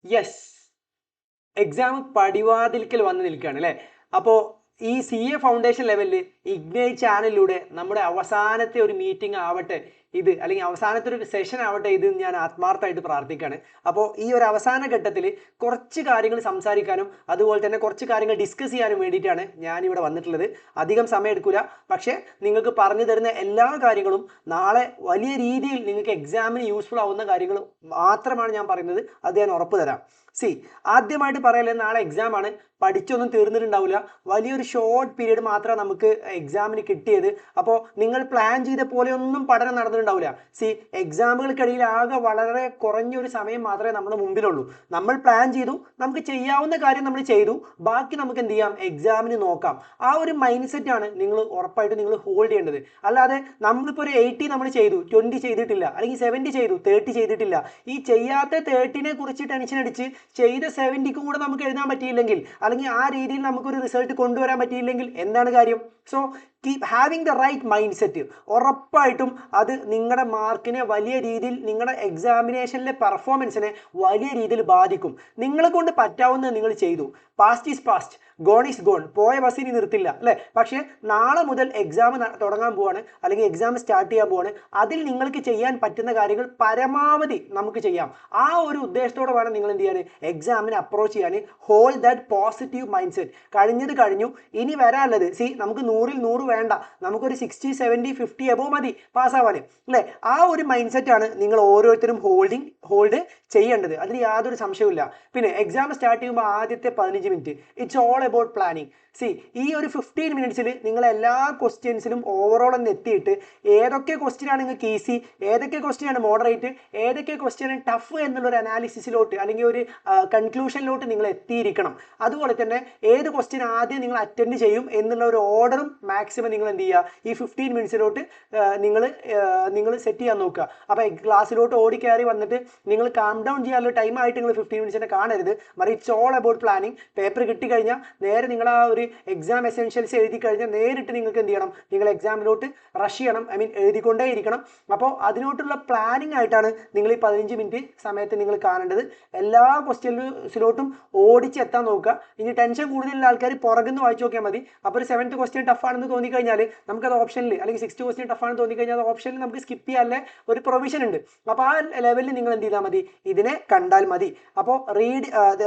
Yes, exam പടിവാതിൽക്കൽ വന്ന് നിൽക്കുകയാണ് അല്ലേ. അപ്പോൾ ഈ CA ഫൗണ്ടേഷൻ ലെവലിൽ ഇഗ്നൈറ്റ് ചാനലിലൂടെ നമ്മുടെ അവസാനത്തെ ഒരു മീറ്റിംഗ് ആവട്ടെ ഇത്, അല്ലെങ്കിൽ അവസാനത്തെ ഒരു സെഷൻ ആവട്ടെ ഇത്, ഞാൻ ആത്മാർത്ഥമായിട്ട് പ്രാർത്ഥിക്കുകയാണ്. അപ്പോൾ ഈ ഒരു അവസാന ഘട്ടത്തിൽ കുറച്ച് കാര്യങ്ങൾ സംസാരിക്കാനും അതുപോലെ തന്നെ കുറച്ച് കാര്യങ്ങൾ ഡിസ്കസ് ചെയ്യാനും വേണ്ടിയിട്ടാണ് ഞാനിവിടെ വന്നിട്ടുള്ളത്. അധികം സമയം എടുക്കില്ല, പക്ഷേ നിങ്ങൾക്ക് പറഞ്ഞു തരുന്ന എല്ലാ കാര്യങ്ങളും നാളെ വലിയ രീതിയിൽ നിങ്ങൾക്ക് എക്സാമിന് യൂസ്ഫുൾ ആവുന്ന കാര്യങ്ങൾ മാത്രമാണ് ഞാൻ പറയുന്നത്. അത് ഞാൻ ഉറപ്പ് തരാം. ആദ്യമായിട്ട് പറയല്ലേ, നാളെ എക്സാം ആണ്, പഠിച്ചൊന്നും തീർന്നിട്ടുണ്ടാവില്ല. വലിയൊരു ഷോർട്ട് പീരീഡ് മാത്രമേ നമുക്ക് എക്സാമിന് കിട്ടിയത്. അപ്പോൾ നിങ്ങൾ പ്ലാൻ ചെയ്ത പോലെയൊന്നും പഠനം നടന്നിട്ടുണ്ടാവില്ല. എക്സാമുകൾക്കിടയിൽ ആകെ വളരെ കുറഞ്ഞൊരു സമയം മാത്രമേ നമ്മുടെ മുമ്പിലുള്ളൂ. നമ്മൾ പ്ലാൻ ചെയ്തു, നമുക്ക് ചെയ്യാവുന്ന കാര്യം നമ്മൾ ചെയ്തു, ബാക്കി നമുക്ക് എന്ത് ചെയ്യാം, എക്സാമിന് നോക്കാം. ആ ഒരു മൈൻഡ് സെറ്റാണ് നിങ്ങൾ ഉറപ്പായിട്ടും നിങ്ങൾ ഹോൾഡ് ചെയ്യേണ്ടത്. അല്ലാതെ നമ്മളിപ്പോൾ ഒരു 80 നമ്മൾ ചെയ്തു, 20 ചെയ്തിട്ടില്ല, അല്ലെങ്കിൽ 70 ചെയ്തു, 30 ചെയ്തിട്ടില്ല. ഈ ചെയ്യാത്ത 30നെ കുറിച്ച് ടെൻഷൻ അടിച്ച് ചെയ്ത 70ക്ക് കൂടെ നമുക്ക് എഴുതാൻ പറ്റിയില്ലെങ്കിൽ, അല്ലെങ്കിൽ ആ രീതിയിൽ നമുക്കൊരു റിസൾട്ട് കൊണ്ടുവരാൻ പറ്റിയില്ലെങ്കിൽ എന്താണ് കാര്യം? So keep having the right mindset. ഉറപ്പായിട്ടും അത് നിങ്ങളുടെ മാർക്കിനെ വലിയ രീതിയിൽ, നിങ്ങളുടെ എക്സാമിനേഷനിലെ പെർഫോമൻസിനെ വലിയ രീതിയിൽ ബാധിക്കും. നിങ്ങളെ കൊണ്ട് പറ്റാവുന്നത് നിങ്ങൾ ചെയ്തു. Past is past, gone is gone. പോയ ബസ്സിന് നിർത്തില്ല അല്ലേ. പക്ഷേ നാളെ മുതൽ എക്സാം തുടങ്ങാൻ പോവാണ്, അല്ലെങ്കിൽ എക്സാം സ്റ്റാർട്ട് ചെയ്യാൻ പോവാണ്. അതിൽ നിങ്ങൾക്ക് ചെയ്യാൻ പറ്റുന്ന കാര്യങ്ങൾ പരമാവധി നമുക്ക് ചെയ്യാം. ആ ഒരു ഉദ്ദേശത്തോടെ വേണം നിങ്ങൾ എന്ത് ചെയ്യാൻ, എക്സാമിനെ അപ്രോച്ച് ചെയ്യാൻ. Hold that positive mind set. കഴിഞ്ഞത് കഴിഞ്ഞു, ഇനി വരാനുള്ളത് നമുക്ക് 100ൽ 100 വേണ്ട, നമുക്കൊരു 60, 70, 50 എബോവ് മതി പാസ്സാവാൻ അല്ലേ. ആ ഒരു മൈൻഡ് സെറ്റാണ് നിങ്ങൾ ഓരോരുത്തരും ഹോൾഡ് ചെയ്യേണ്ടത്. അതിൽ യാതൊരു സംശയവുമില്ല. പിന്നെ എക്സാം സ്റ്റാർട്ട് ചെയ്യുമ്പോൾ ആദ്യത്തെ 15 minute it's all about planning. ഈ ഒരു 15 മിനിറ്റ്സിൽ നിങ്ങൾ എല്ലാ ക്വസ്റ്റ്യൻസിലും ഓവറോൾ ഒന്ന് എത്തിയിട്ട് ഏതൊക്കെ ക്വസ്റ്റ്യനാണ് നിങ്ങൾക്ക് ഈസി, ഏതൊക്കെ ക്വസ്റ്റ്യനാണ് മോഡറേറ്റ്, ഏതൊക്കെ ക്വസ്റ്റ്യനാണ് ടഫ് എന്നുള്ളൊരു അനാലിസിസിലോട്ട് അല്ലെങ്കിൽ ഒരു കൺക്ലൂഷനിലോട്ട് നിങ്ങൾ എത്തിയിരിക്കണം. അതുപോലെ തന്നെ ഏത് ക്വസ്റ്റ്യൻ ആദ്യം നിങ്ങൾ അറ്റൻഡ് ചെയ്യും എന്നുള്ള ഒരു ഓർഡറും മാക്സിമം നിങ്ങൾ എന്ത് ചെയ്യുക, ഈ 15 മിനിറ്റ്സിലോട്ട് നിങ്ങൾ സെറ്റ് ചെയ്യാൻ നോക്കുക. അപ്പോൾ ക്ലാസ്സിലോട്ട് ഓടിക്കയറി വന്നിട്ട് നിങ്ങൾ കാം ഡൗൺ ചെയ്യാനുള്ള ടൈമായിട്ട് നിങ്ങൾ 15 മിനിറ്റ്സിനെ കാണരുത്. മറിച്ച് it's all about planning. Paper കിട്ടിക്കഴിഞ്ഞാൽ നേരെ നിങ്ങൾ ആ ഒരു എക്സാം എസെൻഷ്യൽസ് എഴുതി കഴിഞ്ഞാൽ നേരിട്ട് നിങ്ങൾക്ക് എന്ത് ചെയ്യണം, നിങ്ങൾ എക്സാമിലോട്ട് റഷ് ചെയ്യണം, എഴുതിക്കൊണ്ടേ ഇരിക്കണം. അപ്പോൾ അതിനോട്ടുള്ള പ്ലാനിങ് ആയിട്ടാണ് നിങ്ങൾ ഈ 15 മിനിറ്റ് സമയത്ത് നിങ്ങൾ കാണേണ്ടത്. എല്ലാ ക്വസ്റ്റ്യൻസിലോട്ടും ഓടിച്ചെത്താൻ നോക്കുക. ഇനി ടെൻഷൻ കൂടുതലുള്ള ആൾക്കാർ പുറകുന്ന് വായിച്ചു നോക്കിയാൽ മതി. അപ്പോൾ ഒരു 7th ക്വസ്റ്റ്യൻ ടഫാണെന്ന് തോന്നിക്കഴിഞ്ഞാൽ നമുക്കത് ഓപ്ഷനിൽ, അല്ലെങ്കിൽ 6th ക്വസ്റ്റ്യൻ ടഫാണെന്ന് തോന്നിക്കഴിഞ്ഞാൽ അത് ഓപ്ഷനിൽ നമുക്ക് സ്കിപ്പ് ചെയ്യാനുള്ള ഒരു പ്രൊവിഷൻ ഉണ്ട്. അപ്പോൾ ആ ലെവലിൽ നിങ്ങൾ എന്ത് ചെയ്താൽ മതി, ഇതിനെ കണ്ടാൽ മതി. അപ്പോൾ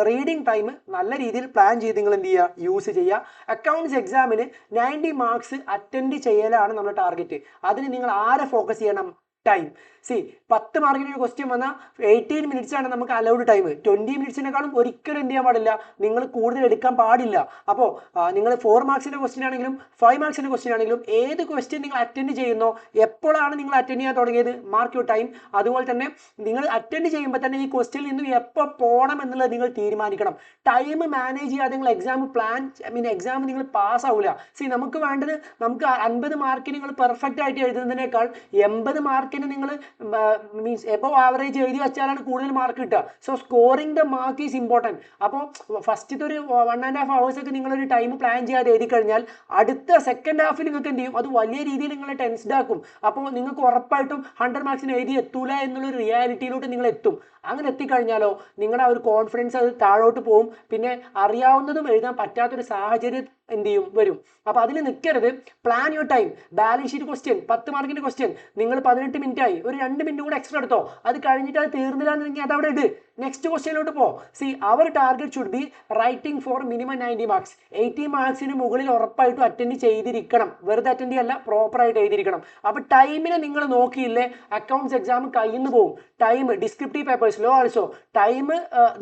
റീഡിങ് ടൈം നല്ല രീതിയിൽ പ്ലാൻ ചെയ്ത് നിങ്ങൾ എന്ത് ചെയ്യുക, യൂസ് ചെയ്യുക. അക്കൗണ്ട്സ് എക്സാമിന് 90 മാർക്സ് അറ്റൻഡ് ചെയ്യലാണ് നമ്മുടെ ടാർഗറ്റ്. അതിന് നിങ്ങൾ ആരെ ഫോക്കസ് ചെയ്യണം, ടൈം. 10 മാർക്കിന് ഒരു ക്വസ്റ്റ്യൻ വന്നാൽ 18 മിനിറ്റ്സ് ആണ് നമുക്ക് അലൗഡ് ടൈം. 20 മിനിറ്റ്സിനെക്കാളും ഒരിക്കലും എന്ത് ചെയ്യാൻ പാടില്ല, നിങ്ങൾ കൂടുതൽ എടുക്കാൻ പാടില്ല. അപ്പോൾ നിങ്ങൾ 4 മാർക്സിൻ്റെ ക്വസ്റ്റ്യൻ ആണെങ്കിലും 5 മാർക്സിൻ്റെ ക്വസ്റ്റ്യൻ ആണെങ്കിലും ഏത് ക്വസ്റ്റ്യൻ നിങ്ങൾ അറ്റൻഡ് ചെയ്യുന്നോ, എപ്പോഴാണ് നിങ്ങൾ അറ്റൻഡ് ചെയ്യാൻ തുടങ്ങിയത്, മാർക്ക് യുവർ ടൈം. അതുപോലെ തന്നെ നിങ്ങൾ അറ്റൻഡ് ചെയ്യുമ്പോൾ തന്നെ ഈ ക്വസ്റ്റ്യനിൽ നിന്നും എപ്പോൾ പോകണം എന്നുള്ളത് നിങ്ങൾ തീരുമാനിക്കണം. ടൈം മാനേജ് ചെയ്യാതെ നിങ്ങൾ എക്സാം നിങ്ങൾ പാസ്സാവില്ല. നമുക്ക് വേണ്ടത്, നമുക്ക് 50 മാർക്കിന് നിങ്ങൾ പെർഫെക്റ്റ് ആയിട്ട് എഴുതുന്നതിനേക്കാൾ 80 മാർക്കിന് നിങ്ങൾ മീൻസ് എബവ് ആവറേജ് എഴുതി വെച്ചാലാണ് കൂടുതൽ മാർക്ക് കിട്ടുക. So scoring the mark is important. അപ്പോൾ ഫസ്റ്റത്തെ ഒരു 1.5 hours ഒക്കെ നിങ്ങളൊരു ടൈം പ്ലാൻ ചെയ്യാതെ എഴുതി കഴിഞ്ഞാൽ അടുത്ത സെക്കൻഡ് ഹാഫിൽ നിങ്ങൾക്ക് എന്ത് ചെയ്യും, അത് വലിയ രീതിയിൽ നിങ്ങളെ ടെൻസ്ഡ് ആക്കും. അപ്പോൾ നിങ്ങൾക്ക് ഉറപ്പായിട്ടും 100 മാർക്സിന് എഴുതി എത്തൂല എന്നുള്ളൊരു റിയാലിറ്റിയിലോട്ട് നിങ്ങൾ എത്തും. അങ്ങനെ എത്തിക്കഴിഞ്ഞാലോ നിങ്ങളുടെ ആ ഒരു കോൺഫിഡൻസ് അത് താഴോട്ട് പോകും. പിന്നെ അറിയാവുന്നതും എഴുതാൻ പറ്റാത്തൊരു സാഹചര്യം എന്ത് ചെയ്യും, വരും. അപ്പോൾ അതിൽ നിൽക്കരുത്. Plan your time. Balance sheet question 10 മാർക്കിൻ്റെ ക്വസ്റ്റ്യൻ നിങ്ങൾ 18 മിനിറ്റ് ആയി, ഒരു 2 മിനിറ്റ് കൂടെ എക്സ്ട്രാ എടുത്തോ. അത് കഴിഞ്ഞിട്ട് അത് തീർന്നില്ല എന്നുണ്ടെങ്കിൽ അത് അവിടെ ഇട്, നെക്സ്റ്റ് ക്വസ്റ്റ്യനിലോട്ട് പോ. Our target should be writing for minimum 90 marks. 80 മാർക്സിന് മുകളിൽ ഉറപ്പായിട്ടും അറ്റൻഡ് ചെയ്തിരിക്കണം. വെറുതെ അറ്റൻഡ് ചെയ്യല്ല, പ്രോപ്പറായിട്ട് എഴുതിയിരിക്കണം. അപ്പോൾ ടൈമിനെ നിങ്ങൾ നോക്കിയില്ലേ, അക്കൗണ്ട്സ് എക്സാം കയ്യിൽ നിന്ന് പോകും. ടൈം, ഡിസ്ക്രിപ്റ്റീവ് പേപ്പേഴ്സ് ലോ ആൾസോ ടൈം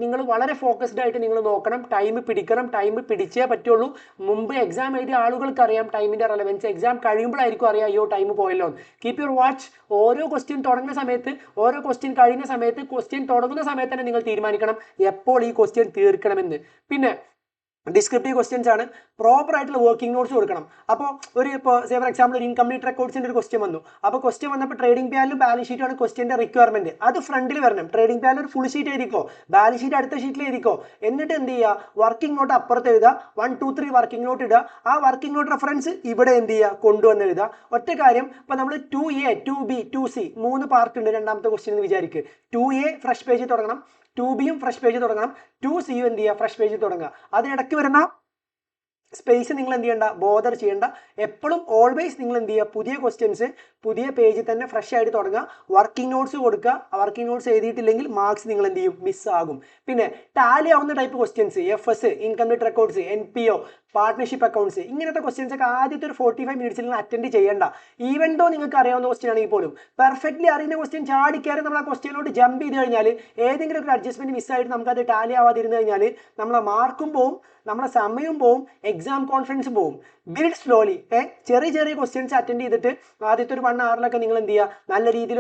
നിങ്ങൾ വളരെ ഫോക്കസ്ഡ് ആയിട്ട് നിങ്ങൾ നോക്കണം. ടൈം പിടിക്കണം, ടൈം പിടിച്ചേ പറ്റുള്ളൂ. മുമ്പ് എക്സാം എഴുതിയ ആളുകൾക്ക് അറിയാം ടൈമിൻ്റെ റെലവൻസ്. എക്സാം കഴിയുമ്പോഴായിരിക്കും അറിയാം അയ്യോ ടൈം പോയല്ലോ. Keep your watch. ഓരോ ക്വസ്റ്റ്യൻ തുടങ്ങുന്ന സമയത്ത്, ഓരോ ക്വസ്റ്റ്യൻ കഴിയുന്ന സമയത്ത്, ക്വസ്റ്റ്യൻ തുടങ്ങുന്ന സമയത്ത് തന്നെ നിങ്ങൾ തീരുമാനിക്കണം എപ്പോൾ ഈ ക്വസ്റ്റ്യൻ തീർക്കണമെന്ന്. പിന്നെ ഡിസ്ക്രിപ്റ്റീവ് ക്വസ്റ്റ്യൻസ് ആണ്. പ്രോപ്പർ ആയിട്ടുള്ള വർക്കിംഗ് നോട്ട്സ് കൊടുക്കണം. അപ്പോൾ ഇപ്പോൾ ഫോർ എക്സാമ്പിൾ ഒരു ഇൻകംപ്ലീറ്റ് റെക്കോർഡ്സിൻ്റെ ഒരു ക്വസ്റ്റ്യൻ വന്നു. അപ്പോൾ ക്വസ്റ്റ്യൻ വന്നപ്പോൾ ട്രേഡിംഗ് പ്ലാനിലും ബാലൻസ് ഷീറ്റുമാണ് ക്വസ്റ്റ്യൻ്റെ റിക്വയർമെന്റ്. അത് ഫ്രണ്ടിൽ വരണം. ട്രേഡിംഗ് പ്ലാനിൽ ഒരു ഫുൾ ഷീറ്റ് എഴുതിക്കോ, ബാലൻസ് ഷീറ്റ് അടുത്ത ഷീറ്റിൽ എഴുതിക്കോ. എന്നിട്ട് എന്ത് ചെയ്യുക, വർക്കിംഗ് നോട്ട് അപ്പുറത്ത് എഴുതുക. 1 2 3 വർക്കിംഗ് നോട്ട് ഇടുക. ആ വർക്കിംഗ് നോട്ട് റെഫറൻസ് ഇവിടെ എന്ത് ചെയ്യുക, കൊണ്ടുവന്ന് എഴുതുക. ഒറ്റ കാര്യം, ഇപ്പോൾ നമ്മൾ 2A 2B 2C 3 പാർട്ട് ഉണ്ട് രണ്ടാമത്തെ ക്വസ്റ്റ്യൻ എന്ന് വിചാരിക്കുക. 2A ഫ്രഷ് പേജിൽ തുടങ്ങണം, 2Bയും ഫ്രഷ് പേജിൽ തുടങ്ങണം, 2Cയും എന്ത് ചെയ്യുക, ഫ്രഷ് പേജിൽ തുടങ്ങുക. അതിനിടയ്ക്ക് വരുന്ന സ്പേസ് നിങ്ങൾ എന്ത് ചെയ്യേണ്ട, ബോദർ ചെയ്യേണ്ട. എപ്പോഴും ഓൾവേസ് നിങ്ങൾ എന്ത് ചെയ്യുക, പുതിയ ക്വസ്റ്റ്യൻസ് പുതിയ പേജിൽ തന്നെ ഫ്രഷ് ആയിട്ട് തുടങ്ങുക. വർക്കിംഗ് നോട്ട്സ് കൊടുക്കുക. വർക്കിംഗ് നോട്ട്സ് എഴുതിയിട്ടില്ലെങ്കിൽ മാർക്സ് നിങ്ങൾ എന്ത് ചെയ്യും, മിസ്സാകും. പിന്നെ ടാലി ആവുന്ന type questions, FS, incomplete records, NPO, partnership accounts, ഇങ്ങനത്തെ ക്വസ്റ്റ്യൻസ് ഒക്കെ ആദ്യത്തെ ഒരു 45 മിനിറ്റ്സിൽ നിങ്ങൾ അറ്റൻഡ് ചെയ്യേണ്ട. ഈവൻ ദോ നിങ്ങൾക്ക് അറിയാവുന്ന ക്വസ്റ്റ്യൻ ആണെങ്കിൽ പോലും പെർഫെക്റ്റ്ലി അറിയുന്ന ക്വസ്റ്റ്യൻ ചാടിക്കയറി നമ്മൾ ആ ക്വസ്റ്റ്യനിലോട്ട് ജമ്പ് ചെയ്ത് കഴിഞ്ഞാൽ ഏതെങ്കിലും ഒരു അഡ്ജസ്റ്റ്മെന്റ് മിസ്സായിട്ട് നമുക്കത് ടാലി ആവാതിരുന്നു കഴിഞ്ഞാൽ നമ്മളെ മാർക്കും പോവും, നമ്മുടെ സമയവും പോവും, എക്സാം കോൺഫിഡൻസും പോവും. Build slowly. ചെറിയ ചെറിയ ക്വസ്റ്റ്യൻസ് അറ്റൻഡ് ചെയ്തിട്ട് ആദ്യത്തെ ഒരു 1 hourലൊക്കെ നിങ്ങൾ എന്ത് ചെയ്യുക, നല്ല രീതിയിൽ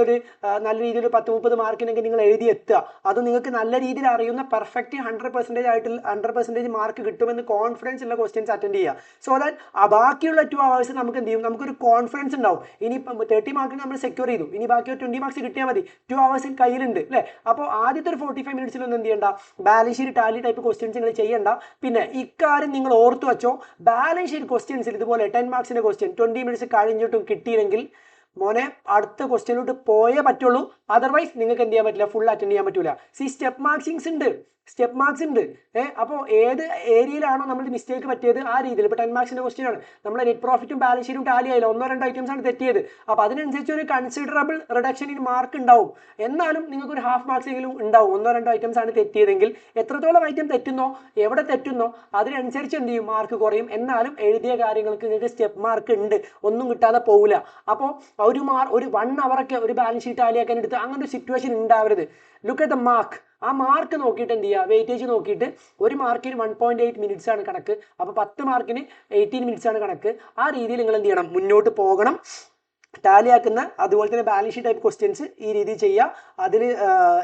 10-30 മാർക്കിനൊക്കെ നിങ്ങൾ എഴുതി എത്തുക. അത് നിങ്ങൾക്ക് നല്ല രീതിയിൽ അറിയുന്ന പെർഫെക്റ്റ് 100% ആയിട്ട് 100% മാർക്ക് കിട്ടുമെന്ന് കോൺഫിഡൻസ് ഉള്ള ക്വസ്റ്റ്യൻസ് അറ്റൻഡ് ചെയ്യുക. സോ ദാറ്റ് ബാക്കിയുള്ള 2 hours നമുക്ക് എന്ത് ചെയ്യും, നമുക്കൊരു കോൺഫിഡൻസ് ഉണ്ടാവും. ഇനി 30 മാർക്കിന് നമ്മൾ സെക്യൂർ ചെയ്തു, ഇനി ബാക്കി 20 മാർക്സ് കിട്ടിയാൽ മതി, 2 hours കയ്യിലുണ്ട് അല്ലേ. അപ്പോൾ ആദ്യത്തെ ഒരു 45 മിനിറ്റ്സിലൊന്നും എന്ത് ചെയ്യേണ്ട, balance sheet Tally type questions നിങ്ങൾ ചെയ്യേണ്ട. പിന്നെ ഇക്കാര്യം നിങ്ങൾ ഓർത്തു വെച്ചോ, ബാലൻസ് ഷീറ്റ് ക്വസ്റ്റ്യൻസിൽ ഇതുപോലെ 10 മാർക്സിന്റെ ക്വസ്റ്റ്യൻ 20 മിനിറ്റ്സ് കഴിഞ്ഞിട്ടും കിട്ടിയില്ലെങ്കിൽ മോനെ അടുത്ത ക്വസ്റ്റ്യനിലോട്ട് പോയേ പറ്റുള്ളൂ. അതർവൈസ് നിങ്ങൾക്ക് എന്ത് ചെയ്യാൻ പറ്റില്ല, ഫുൾ അറ്റൻഡ് ചെയ്യാൻ പറ്റില്ല. സ്റ്റെപ്പ് മാർക്സിങ്സ് ഉണ്ട്, സ്റ്റെപ്പ് മാർക്സ് ഉണ്ട്. അപ്പോൾ ഏത് ഏരിയയിലാണോ നമ്മൾ മിസ്റ്റേക്ക് പറ്റിയത് ആ രീതിയിൽ. ഇപ്പോൾ 10 മാർക്സിന്റെ ക്വസ്റ്റ്യൻ ആണ്, നമ്മൾ നെറ്റ് പ്രോഫിറ്റും ബാലൻസ് ഷീറ്റും ടാലി ആയില്ല, 1-2 ഐറ്റംസ് ആണ് തെറ്റിയത്. അപ്പോൾ അതിനനുസരിച്ച് ഒരു കൺസിഡറബിൾ റിഡക്ഷൻ ഇൻ മാർക്ക് ഉണ്ടാവും. എന്നാലും നിങ്ങൾക്ക് ഒരു ഹാഫ് മാർക്സ് എങ്കിലും ഉണ്ടാവും. 1-2 ഐറ്റംസ് ആണ് തെറ്റിയതെങ്കിൽ. എത്രത്തോളം ഐറ്റം തെറ്റുന്നോ, എവിടെ തെറ്റുന്നോ അതിനനുസരിച്ച് എന്ത് ചെയ്യും, മാർക്ക് കുറയും. എന്നാലും എഴുതിയ കാര്യങ്ങൾക്ക് നിങ്ങൾക്ക് സ്റ്റെപ്പ് മാർക്ക് ഉണ്ട്, ഒന്നും കിട്ടാതെ പോകില്ല. അപ്പോൾ ഒരു 1 hourൊക്കെ ഒരു ബാലൻസ് ഷീറ്റ് ടാലിയാക്കാൻ എടുത്ത് അങ്ങനെ ഒരു സിറ്റുവേഷൻ ഉണ്ടാവരുത്. Look at the mark. ആ മാർക്ക് നോക്കിയിട്ട് എന്ത് ചെയ്യുക, വെയിറ്റേജ് നോക്കിയിട്ട് ഒരു മാർക്കിന് 1.8 മിനിറ്റ്സ് ആണ് കണക്ക്. അപ്പോൾ 10 മാർക്കിന് 18 മിനിറ്റ്സ് ആണ് കണക്ക്. ആ രീതിയിൽ നിങ്ങൾ എന്ത് ചെയ്യണം, മുന്നോട്ട് പോകണം. ടാലിയാക്കുന്ന അതുപോലെ തന്നെ ബാലൻസ് ഷീറ്റ് ടൈപ്പ് ക്വസ്റ്റ്യൻസ് ഈ രീതിയിൽ ചെയ്യുക. അതിൽ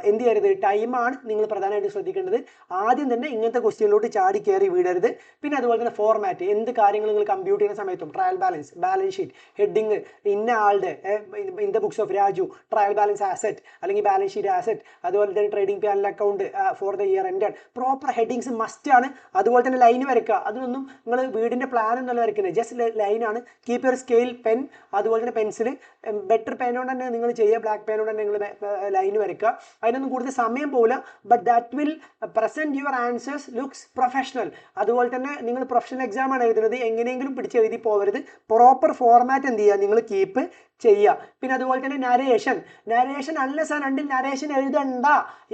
എന്ത് ചെയ്യരുത്, ടൈമാണ് നിങ്ങൾ പ്രധാനമായിട്ട് ശ്രദ്ധിക്കേണ്ടത്. ആദ്യം തന്നെ ഇങ്ങനത്തെ ക്വസ്റ്റ്യനിലോട്ട് ചാടി കയറി വീടരുത്. പിന്നെ അതുപോലെ തന്നെ ഫോർമാറ്റ്, എന്ത് കാര്യങ്ങൾ നിങ്ങൾ കമ്പ്യൂട്ട് ചെയ്യുന്ന സമയത്തും trial balance, balance sheet, heading, ഇന്ന ആളുടെ in the books of Raju, trial balance asset അല്ലെങ്കിൽ ബാലൻസ് ഷീറ്റ് ആസെറ്റ്, അതുപോലെ തന്നെ trading plan account for the year end, proper headings must ആണ്. അതുപോലെ തന്നെ ലൈൻ വരയ്ക്കുക. അതിനൊന്നും നിങ്ങൾ വീടിൻ്റെ പ്ലാൻ ഒന്നല്ല വരയ്ക്കുന്നത്, ജസ്റ്റ് ലൈനാണ്. കീപ്പ് യുവർ സ്കെയിൽ, പെൻ, അതുപോലെ തന്നെ പെൻസിൽ. ബെറ്റർ പെൻ കൊണ്ട് തന്നെ നിങ്ങൾ ചെയ്യുക, ബ്ലാക്ക് പെൻ കൊണ്ട് തന്നെ നിങ്ങൾ ലൈൻ വരയ്ക്കുക. അതിനൊന്നും കൂടുതൽ സമയം പോകില്ല. But that will present your answers looks professional. അതുപോലെ തന്നെ നിങ്ങൾ പ്രൊഫഷണൽ എക്സാം ആണ് എഴുതുന്നത്, എങ്ങനെയെങ്കിലും പിടിച്ച് എഴുതി പോകരുത്. പ്രോപ്പർ ഫോർമാറ്റ് എന്ത് ചെയ്യുക, നിങ്ങൾ കീപ്പ് ചെയ്യുക. പിന്നെ അതുപോലെ തന്നെ narration unless and until narration എഴുതണ്ട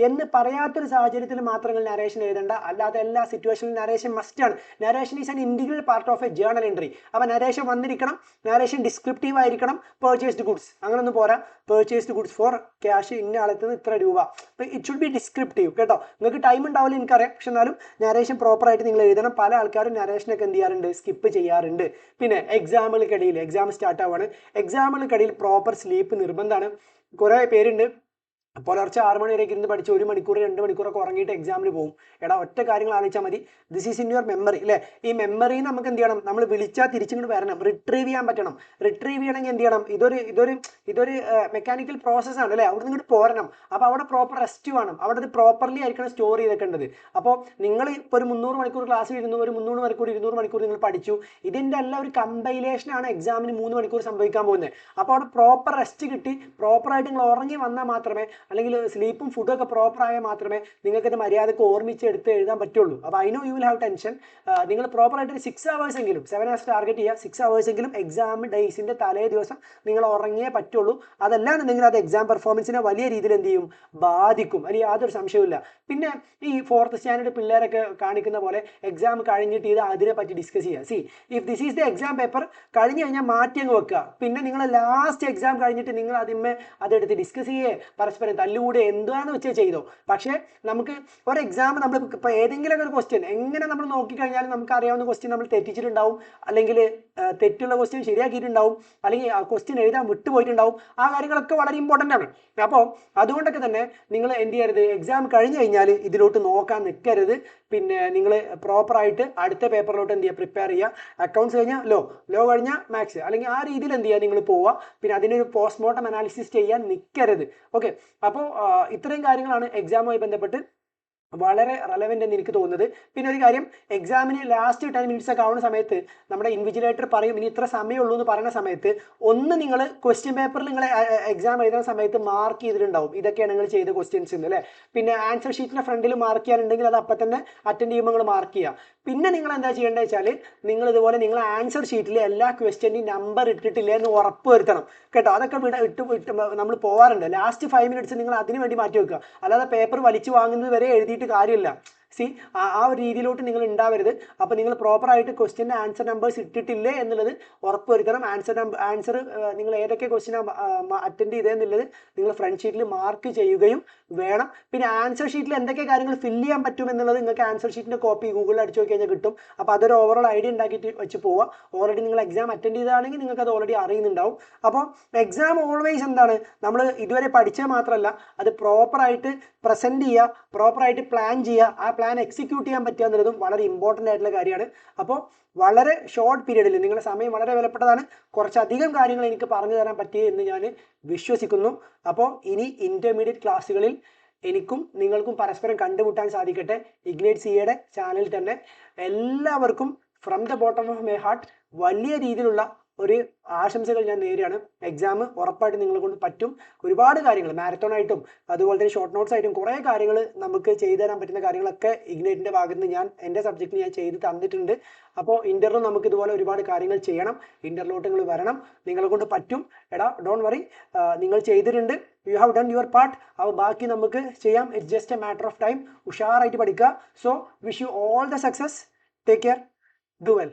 എന്ന് പറയാത്തൊരു സാഹചര്യത്തിൽ മാത്രങ്ങൾ നരേഷൻ എഴുതണ്ട. അല്ലാതെ എല്ലാ സിറ്റുവേഷനിലും നരേഷൻ മസ്റ്റ് ആണ്. Narration is an integral part of a journal entry. അപ്പോൾ നരേഷൻ വന്നിരിക്കണം. നരേഷൻ ഡിസ്ക്രിപ്റ്റീവ് ആയിരിക്കണം. പേർച്ചേസ്ഡ് ഗുഡ്സ് അങ്ങനൊന്നും പോരാ. പേർച്ചേസ്ഡ് ഗുഡ്സ് ഫോർ ക്യാഷ് ഇന്ന ആളെത്തുന്നത് ഇത്ര രൂപ. അപ്പോൾ ഇറ്റ് ഷുഡ് ബി ഡിസ്ക്രിപ്റ്റീവ് കേട്ടോ. നിങ്ങൾക്ക് ടൈം ഉണ്ടാവില്ല എനിക്കറിയാം, പക്ഷെ എന്നാലും നരേഷൻ പ്രോപ്പറായിട്ട് നിങ്ങൾ എഴുതണം. പല ആൾക്കാരും നരേഷനൊക്കെ എന്ത് ചെയ്യാറുണ്ട്, സ്കിപ്പ് ചെയ്യാറുണ്ട്. പിന്നെ എക്സാമുകൾക്കിടയിൽ, എക്സാം സ്റ്റാർട്ട് ആവുകയാണ്, എക്സാമുകൾക്കിടയിൽ പ്രോപ്പർ സ്ലീപ്പ് നിർബന്ധമാണ്. കുറേ പേരുണ്ട് പുലർച്ചെ 6 മണി വരെയൊക്കെ ഇരുന്ന് പഠിച്ച് 1 മണിക്കൂർ 2 മണിക്കൂറൊക്കെ ഉറങ്ങിയിട്ട് എക്സാമിന് പോകും. എടാ ഒറ്റ കാര്യങ്ങൾ ആലോചിച്ചാൽ മതി. This is in your memory അല്ലേ. ഈ മെമ്മറി നമുക്ക് എന്ത് ചെയ്യണം, നമ്മൾ വിളിച്ചാൽ തിരിച്ചിങ്ങോട്ട് വരണം, റിട്രീവ് ചെയ്യാൻ പറ്റണം. റിട്രീവ് ചെയ്യണമെങ്കിൽ എന്ത് ചെയ്യണം, ഇതൊരു മെക്കാനിക്കൽ പ്രോസസ്സാണ് അല്ലേ. അവിടെ നിന്ന് ഇങ്ങോട്ട് പോരണം. അപ്പോൾ അവിടെ പ്രോപ്പർ റെസ്റ്റ് വേണം. അവിടെ അത് പ്രോപ്പർലി ആയിരിക്കണം സ്റ്റോർ ചെയ്തേക്കേണ്ടത്. അപ്പോൾ നിങ്ങൾ ഇപ്പോൾ ഒരു 300 മണിക്കൂർ ക്ലാസ്സിൽ ഇരുന്നു, ഒരു 300 മണിക്കൂർ 200 മണിക്കൂർ നിങ്ങൾ പഠിച്ചു. ഇതിൻ്റെ എല്ലാം ഒരു കമ്പൈലേഷനാണ് എക്സാമിന് 3 മണിക്കൂർ സംഭവിക്കാൻ പോകുന്നത്. അപ്പോൾ അവിടെ പ്രോപ്പർ റെസ്റ്റ് കിട്ടി പ്രോപ്പറായിട്ട് നിങ്ങൾ ഉറങ്ങി വന്നാൽ മാത്രമേ, അല്ലെങ്കിൽ സ്ലീപ്പും ഫുഡും ഒക്കെ പ്രോപ്പർ ആയാൽ മാത്രമേ നിങ്ങൾക്കത് മര്യാദക്ക് ഓർമ്മിച്ച് എടുത്ത് എഴുതാൻ പറ്റുള്ളൂ. അപ്പോൾ I know you will have tension. നിങ്ങൾ പ്രോപ്പറായിട്ട് ഒരു 6 hours എങ്കിലും, 7 hours ടാർഗറ്റ് ചെയ്യുക. 6 hours എങ്കിലും എക്സാം ഡേയ്സിൻ്റെ തലേ ദിവസം നിങ്ങൾ ഉറങ്ങിയേ പറ്റുള്ളൂ. അതല്ലാന്നുണ്ടെങ്കിൽ അത് എക്സാം പെർഫോമൻസിനെ വലിയ രീതിയിൽ എന്ത് ചെയ്യും, ബാധിക്കും. അതിൽ യാതൊരു സംശയവുമില്ല. പിന്നെ ഈ 4th സ്റ്റാൻഡേർഡ് പിള്ളേരൊക്കെ കാണിക്കുന്ന പോലെ എക്സാം കഴിഞ്ഞിട്ട് ഇത് അതിനെ പറ്റി ഡിസ്കസ് ചെയ്യുക. C if this is the exam paper, കഴിഞ്ഞ് കഴിഞ്ഞാൽ മാറ്റി അങ്ങ് വെക്കുക. പിന്നെ നിങ്ങൾ ലാസ്റ്റ് എക്സാം കഴിഞ്ഞിട്ട് നിങ്ങൾ അതെടുത്ത് ഡിസ്കസ് ചെയ്യേ, പരസ്പരം പറയാം, തല്ലുകൂടി എന്താണെന്ന് വെച്ചാൽ ചെയ്തോ. പക്ഷേ നമുക്ക് ഒരു എക്സാം നമ്മൾ ഇപ്പോൾ ഏതെങ്കിലും ഒരു ക്വസ്റ്റ്യൻ എങ്ങനെ നമ്മൾ നോക്കിക്കഴിഞ്ഞാലും നമുക്ക് അറിയാവുന്ന ക്വസ്റ്റ്യൻ നമ്മൾ തെറ്റിച്ചിട്ടുണ്ടാവും, അല്ലെങ്കിൽ തെറ്റുള്ള ക്വസ്റ്റ്യൻ ശരിയാക്കിയിട്ടുണ്ടാവും, അല്ലെങ്കിൽ ആ ക്വസ്റ്റ്യൻ എഴുതാൻ വിട്ടുപോയിട്ടുണ്ടാവും. ആ കാര്യങ്ങളൊക്കെ വളരെ ഇമ്പോർട്ടൻ്റ് ആണ്. അപ്പോൾ അതുകൊണ്ടൊക്കെ തന്നെ നിങ്ങൾ എന്ത് ചെയ്യരുത്, എക്സാം കഴിഞ്ഞ് കഴിഞ്ഞാൽ ഇതിലോട്ട് നോക്കാൻ നിൽക്കരുത്. പിന്നെ നിങ്ങൾ പ്രോപ്പറായിട്ട് അടുത്ത പേപ്പറിലോട്ട് എന്ത് ചെയ്യുക, പ്രിപ്പയർ ചെയ്യുക. അക്കൗണ്ട്സ് കഴിഞ്ഞാൽ ലോ കഴിഞ്ഞാൽ മാത്സ്, അല്ലെങ്കിൽ ആ രീതിയിൽ എന്ത് ചെയ്യുക, നിങ്ങൾ പോവുക. പിന്നെ അതിനൊരു പോസ്റ്റ്മോർട്ടം അനാലിസിസ് ചെയ്യാൻ നിൽക്കരുത്. ഓക്കെ, അപ്പോൾ ഇത്രയും കാര്യങ്ങളാണ് എക്സാമുമായി ബന്ധപ്പെട്ട് വളരെ റെലവെൻ്റ് എന്ന് എനിക്ക് തോന്നുന്നത്. പിന്നെ ഒരു കാര്യം, എക്സാമിന് ലാസ്റ്റ് 10 മിനിറ്റ്സ് ഒക്കെ ആവുന്ന സമയത്ത് നമ്മുടെ ഇൻവിജിലേറ്റർ പറയും ഇനി ഇത്ര സമയമുള്ളൂ എന്ന് പറയുന്ന സമയത്ത് ഒന്ന് നിങ്ങൾ ക്വസ്റ്റ്യൻ പേപ്പറിൽ നിങ്ങൾ എക്സാം എഴുതുന്ന സമയത്ത് മാർക്ക് ചെയ്തിട്ടുണ്ടാവും ഇതൊക്കെയാണ് നിങ്ങൾ ചെയ്ത ക്വസ്റ്റ്യൻസ് അല്ലേ. പിന്നെ ആൻസർ ഷീറ്റിൻ്റെ ഫ്രണ്ടിൽ മാർക്ക് ചെയ്യാനുണ്ടെങ്കിൽ അത് അപ്പം തന്നെ അറ്റൻഡ് ചെയ്യുമ്പോൾ നിങ്ങൾ മാർക്ക് ചെയ്യുക. പിന്നെ നിങ്ങൾ എന്താ ചെയ്യേണ്ടത് വെച്ചാൽ നിങ്ങൾ ഇതുപോലെ നിങ്ങൾ ആൻസർ ഷീറ്റിൽ എല്ലാ ക്വസ്റ്റ്യൻ്റെയും നമ്പർ ഇട്ടിട്ടില്ല എന്ന് ഉറപ്പ് വരുത്തണം കേട്ടോ. അതൊക്കെ വിട്ട് നമ്മൾ പോകാറുണ്ട്. ലാസ്റ്റ് 5 മിനിറ്റ്സ് നിങ്ങൾ അതിന് വേണ്ടി മാറ്റി വെക്കുക. അല്ലാതെ പേപ്പർ വലിച്ചു വാങ്ങുന്നത് വരെ എഴുതിയിട്ട് കാര്യമില്ല. ആ ഒരു രീതിയിലോട്ട് നിങ്ങൾ ഉണ്ടാവരുത്. അപ്പോൾ നിങ്ങൾ പ്രോപ്പറായിട്ട് ക്വസ്റ്റ്യൻ്റെ ആൻസർ നമ്പേഴ്സ് ഇട്ടിട്ടില്ലേ എന്നുള്ളത് ഉറപ്പ് വരുത്തണം. ആൻസർ നിങ്ങൾ ഏതൊക്കെ ക്വസ്റ്റ്യൻ അറ്റൻഡ് ചെയ്തതെന്നുള്ളത് നിങ്ങൾ ഫ്രണ്ട് ഷീറ്റിൽ മാർക്ക് ചെയ്യുകയും വേണം. പിന്നെ ആൻസർ ഷീറ്റിൽ എന്തൊക്കെ കാര്യങ്ങൾ ഫില്ല് ചെയ്യാൻ പറ്റും എന്നുള്ളത് നിങ്ങൾക്ക് ആൻസർ ഷീറ്റിൻ്റെ കോപ്പി ഗൂഗിളിൽ അടിച്ചു നോക്കി കഴിഞ്ഞാൽ കിട്ടും. അപ്പോൾ അതൊരു ഓവറോൾ ഐഡിയ ഉണ്ടാക്കിയിട്ട് വെച്ച് പോവുക. ഓൾറെഡി നിങ്ങൾ എക്സാം അറ്റൻഡ് ചെയ്താണെങ്കിൽ നിങ്ങൾക്ക് അത് ഓൾറെഡി അറിയുന്നുണ്ടാവും. അപ്പോൾ എക്സാം ഓൾവേസ് എന്താണ്, നമ്മൾ ഇതുവരെ പഠിച്ചാൽ മാത്രമല്ല അത് പ്രോപ്പറായിട്ട് പ്രസൻറ്റ് ചെയ്യുക, പ്രോപ്പറായിട്ട് പ്ലാൻ ചെയ്യുക, ആ പ്ലാൻ എക്സിക്യൂട്ട് ചെയ്യാൻ പറ്റുക എന്നുള്ളതും വളരെ ഇമ്പോർട്ടൻ്റ് ആയിട്ടുള്ള കാര്യമാണ്. അപ്പോൾ വളരെ ഷോർട്ട് പീരീഡിൽ നിങ്ങളുടെ സമയം വളരെ വിലപ്പെട്ടതാണ്. കുറച്ചധികം കാര്യങ്ങൾ എനിക്ക് പറഞ്ഞു തരാൻ പറ്റി എന്ന് ഞാൻ വിശ്വസിക്കുന്നു. അപ്പോൾ ഇനി ഇൻ്റർമീഡിയറ്റ് ക്ലാസ്സുകളിൽ എനിക്കും നിങ്ങൾക്കും പരസ്പരം കണ്ടുമുട്ടാൻ സാധിക്കട്ടെ ഇഗ്നൈറ്റ് സിയുടെ ചാനലിൽ തന്നെ. എല്ലാവർക്കും from the bottom of my heart വലിയ രീതിയിലുള്ള ഒരു ആശംസകൾ ഞാൻ നേരെയാണ്. എക്സാം ഉറപ്പായിട്ട് നിങ്ങളെ കൊണ്ട് പറ്റും. ഒരുപാട് കാര്യങ്ങൾ മാരത്തോൺ ആയിട്ടും അതുപോലെ തന്നെ ഷോർട്ട് നോട്ട്സ് ആയിട്ടും കുറേ കാര്യങ്ങൾ നമുക്ക് ചെയ്തു തരാൻ പറ്റുന്ന കാര്യങ്ങളൊക്കെ ഇഗ്നൈറ്റിൻ്റെ ഭാഗത്ത് നിന്ന് ഞാൻ എൻ്റെ സബ്ജക്റ്റിന് ഞാൻ ചെയ്ത് തന്നിട്ടുണ്ട്. അപ്പോൾ ഇൻ്റർവ്യൂ നമുക്ക് ഇതുപോലെ ഒരുപാട് കാര്യങ്ങൾ ചെയ്യണം. ഇൻ്റർവ്യൂട്ട് നിങ്ങൾ വരണം, നിങ്ങളെ കൊണ്ട് പറ്റും. എടാ ഡോണ്ട് വറി, നിങ്ങൾ ചെയ്തിട്ടുണ്ട്, you have done your part. അപ്പോൾ ബാക്കി നമുക്ക് ചെയ്യാം. It's just A matter of time. ഉഷാറായിട്ട് പഠിക്കുക. So wish you all the success. Take care, do well.